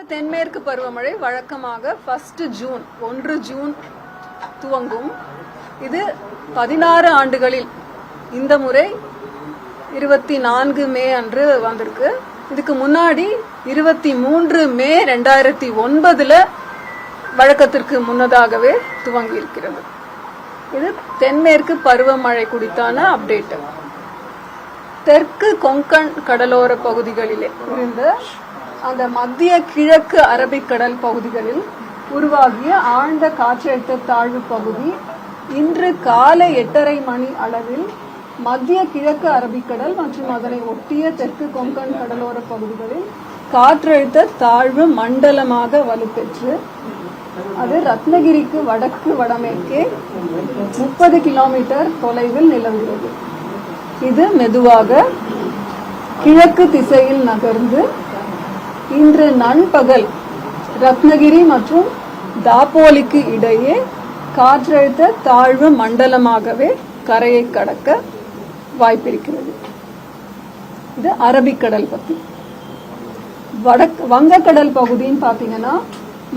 தென்மேற்கு பருவமழை வழக்கமாக 1 ஜூன் துவங்கும். இது 16 ஆண்டுகளில் இந்த முறை 24 மே அன்று வந்திருக்கு. இதுக்கு முன்னாடி 23 மே 2009 வழக்கத்திற்கு முன்னதாகவே துவங்கி இருக்கிறது. இது தென்மேற்கு பருவமழை குறித்தான அப்டேட். தெற்கு கொங்கன் கடலோர பகுதிகளிலே இருந்த அந்த மத்திய கிழக்கு அரபிக்கடல் பகுதிகளில் உருவாகிய ஆழ்ந்த காற்றழுத்த தாழ்வு பகுதி இன்று காலை 8:30 மணி அளவில் மத்திய கிழக்கு அரபிக்கடல் மற்றும் அதனை ஒட்டிய தெற்கு கொங்கன் கடலோர பகுதிகளில் காற்றழுத்த தாழ்வு மண்டலமாக வலுப்பெற்று அது ரத்னகிரிக்கு வடக்கு வடமேற்கே 30 கிலோமீட்டர் தொலைவில் நிலவுகிறது. இது மெதுவாக கிழக்கு திசையில் நகர்ந்து இன்று நண்பகல் ரத்னகிரி மற்றும் தாப்போலிக்கு இடையே காற்றழுத்த தாழ்வு மண்டலமாகவே கரையை கடக்க வாய்ப்பிருக்கிறது. இது அரபிக்கடல் பத்தி. வங்கக்கடல் பகுதின்னு பாத்தீங்கன்னா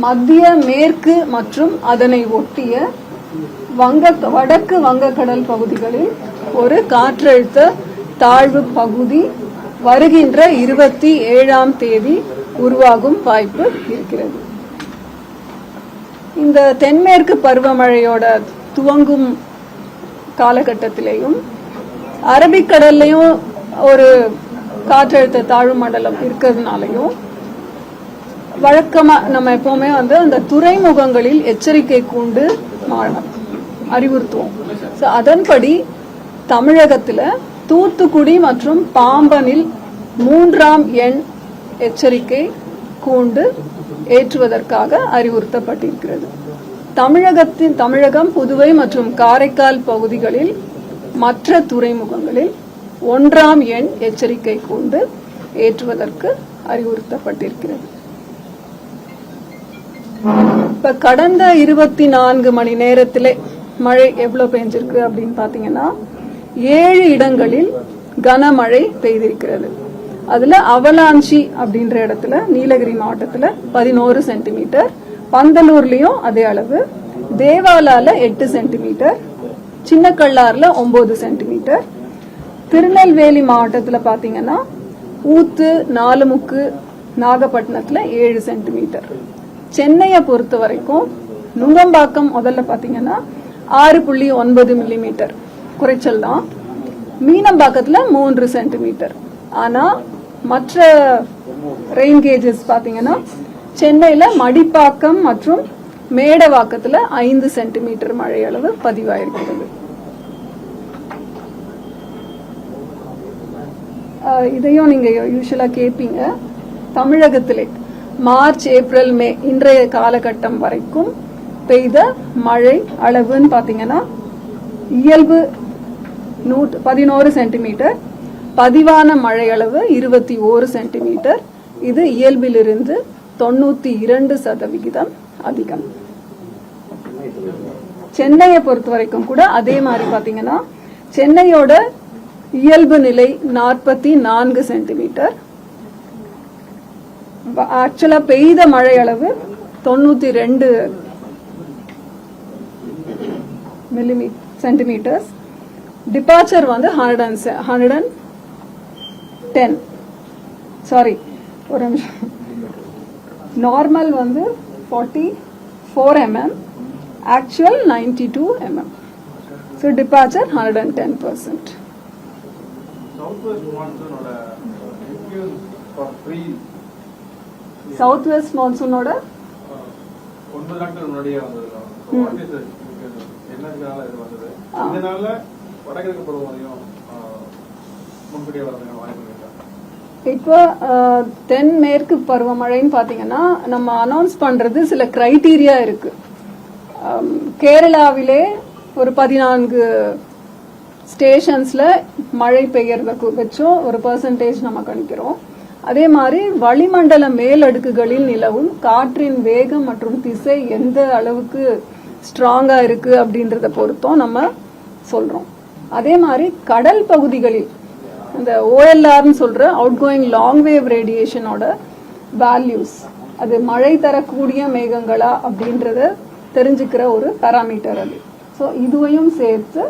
மத்திய மேற்கு மற்றும் அதனை ஒட்டிய வடக்கு வங்கக்கடல் பகுதிகளில் ஒரு காற்றழுத்த தாழ்வு பகுதி வருகின்ற 27ஆம் தேதி உருவாகும் வாய்ப்பு இருக்கிறது. இந்த தென்மேற்கு பருவமழையோட துவங்கும் காலகட்டத்திலேயும் அரபிக்கடல்லையும் ஒரு காற்றழுத்த தாழ்வு மண்டலம் இருக்கிறதுனாலையும் வழக்கமா நம்ம எப்பவுமே அந்த துறைமுகங்களில் எச்சரிக்கை கூண்டு அறிவுறுத்துவோம். அதன்படி தமிழகத்துல தூத்துக்குடி மற்றும் பாம்பனில் 3ஆம் எண் எச்சரிக்கை கூண்டு ஏற்றுவதற்காக அறிவுறுத்தப்பட்டிருக்கிறது. தமிழகம், புதுவை மற்றும் காரைக்கால் பகுதிகளில் மற்ற துறைமுகங்களில் 1ஆம் எண் எச்சரிக்கை கூண்டு ஏற்றுவதற்கு அறிவுறுத்தப்பட்டிருக்கிறது. இப்ப கடந்த 24 மணி நேரத்திலே மழை எவ்வளவு பெஞ்சிருக்கு அப்படின்னு பாத்தீங்கன்னா 7 இடங்களில் கனமழை பெய்திருக்கிறது. அதுல அவலாஞ்சி அப்படின்ற இடத்துல நீலகிரி மாவட்டத்துல 11 சென்டிமீட்டர், பந்தலூர்லயும் அதே அளவு, தேவாலால 8 சென்டிமீட்டர், சின்னக்கல்லாறுல 9 சென்டிமீட்டர், திருநெல்வேலி மாவட்டத்துல பாத்தீங்கன்னா ஊத்து, நாலுமுக்கு, நாகப்பட்டினத்துல 7 சென்டிமீட்டர். சென்னையை பொறுத்த வரைக்கும் நுங்கம்பாக்கம் முதல்ல பாத்தீங்கன்னா 6.9 மில்லிமீட்டர் குறைச்சல் தான். மீனம்பாக்கத்துல 3 சென்டிமீட்டர். ஆனா மற்ற ரெயின் கேஜஸ் பாத்தீங்கன்னா சென்னையில மடிப்பாக்கம் மற்றும் மேடவாக்கத்துல 5 சென்டிமீட்டர் மழை அளவு பதிவாயிருக்கிறது. இதையும் நீங்க யூசுவலா கேட்பீங்க. தமிழகத்திலே மார்ச், ஏப்ரல், மே இன்றைய காலகட்டம் வரைக்கும் பெய்த மழை அளவுன்னு பாத்தீங்கன்னா இயல்பு 11 சென்டிமீட்டர், பதிவான மழை அளவு 21 சென்டிமீட்டர். இது இயல்பிலிருந்து 92% அதிகம். சென்னையை பொறுத்த வரைக்கும் கூட அதே மாதிரி பாத்தீங்கன்னா சென்னையோட இயல்பு நிலை 44 சென்டிமீட்டர். ஆக்சுவலா பெய்த மழை அளவு 92 சென்டிமீட்டர்ஸ். டிபார்ச்சர் 110. சாரி, ஒரு நிமிஷம். Normal 44 mm, actual 92 mm. So departure 110%. South west மான்சூனோட 9 நாட்கள் முன்னாடியே வந்தது. என்னதுனால இது வந்தது? இதனால வடகிழக்கு பருவமழையும் முன்கூட்டியே வரதுக்கான வாய்ப்பு இருக்கா? இப்போ தென்மேற்கு பருவமழைன்னு பாத்தீங்கன்னா நம்ம அனௌன்ஸ் பண்றது சில கிரைட்டீரியா இருக்கு. கேரளாவிலே ஒரு 14 ஸ்டேஷன்ஸ்ல மழை பெய்யறதுக்கு வச்சும் ஒரு பெர்சன்டேஜ் நம்ம கணிக்கிறோம். அதே மாதிரி வளிமண்டல மேலடுக்குகளில் நிலவும் காற்றின் வேகம் மற்றும் திசை எந்த அளவுக்கு ஸ்ட்ராங்கா இருக்கு அப்படின்றத பொறுத்தும் நம்ம சொல்றோம். அதே மாதிரி கடல் பகுதிகளில் இந்த OLRன்னு சொல்ற அவுட் கோயிங் லாங் வேவ் ரேடியேஷனோட வேல்யூஸ் அது மழை தரக்கூடிய மேகங்களா அப்படின்றத தெரிஞ்சுக்கிற ஒரு பாராமீட்டர் அது. ஸோ இதுவையும் சேர்த்து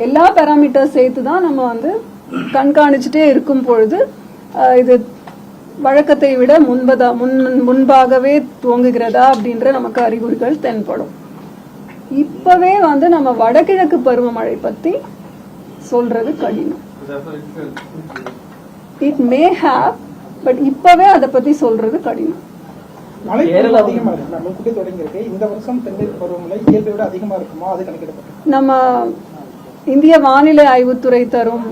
எல்லா பாராமீட்டர் சேர்த்து தான் நம்ம வந்து கண்காணிச்சுட்டே இருக்கும் பொழுது இது வழக்கத்தை விட முன்பாகவே துவங்குகிறதா அப்படின்ற நமக்கு அறிகுறிகள் தென்படும். இப்பவே வந்து நம்ம வடகிழக்கு பருவமழை பத்தி சொல்றது கடினம். இட் மே ஹேவ், பட் இப்பவே அதை பத்தி சொல்றது கடினம். மழை அதிகமா இருக்கு. நம்ம முன்கூட்டி தொடங்கி இருக்கு. இந்த வருஷம் தென்மேற்கு பருவமழை இயல்பை விட அதிகமா இருக்குமா? அது கணக்கிடப்பட்டது. நம்ம இந்திய வானிலை ஆய்வுத்துறை தரும்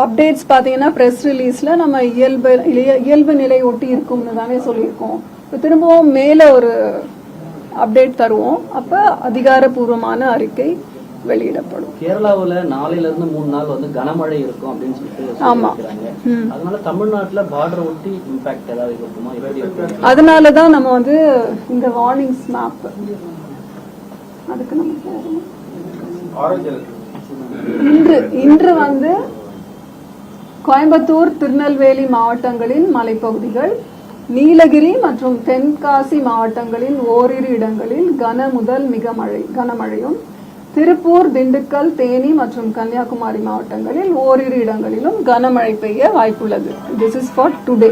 அப்டேட்ஸ் பாத்தீங்கன்னா பிரஸ் ரிலீஸ்ல நம்ம இயல்பு நிலை ஒட்டி இருக்கும்னு தானே சொல்லியிருக்கோம். இப்போ திரும்பவும் மேல ஒரு அப்டேட் தருவோம். அப்ப அதிகாரப்பூர்வமான அறிக்கை வெளியிடப்படும். கேரளாவில் 4 இருந்து 3 நாள் வந்து கனமழை இருக்கும் அப்படின்னு சொல்லிட்டு அதனால தமிழ்நாட்டுல பார்டர் ஒட்டி இம்பாக்ட் ஏதாவது இருக்குமா? அதனாலதான் நம்ம வந்து இந்த வார்னிங்ஸ் மேப் அதுக்கு நம்ம போகணும். இன்று வந்து கோயம்புத்தூர், திருநெல்வேலி மாவட்டங்களின் மலைப்பகுதிகள், நீலகிரி மற்றும் தென்காசி மாவட்டங்களின் ஓரிரு இடங்களில் கன முதல் மிக கனமழையும், திருப்பூர், திண்டுக்கல், தேனி மற்றும் கன்னியாகுமரி மாவட்டங்களில் ஓரிரு இடங்களிலும் கனமழை பெய்ய வாய்ப்புள்ளது. This is for today.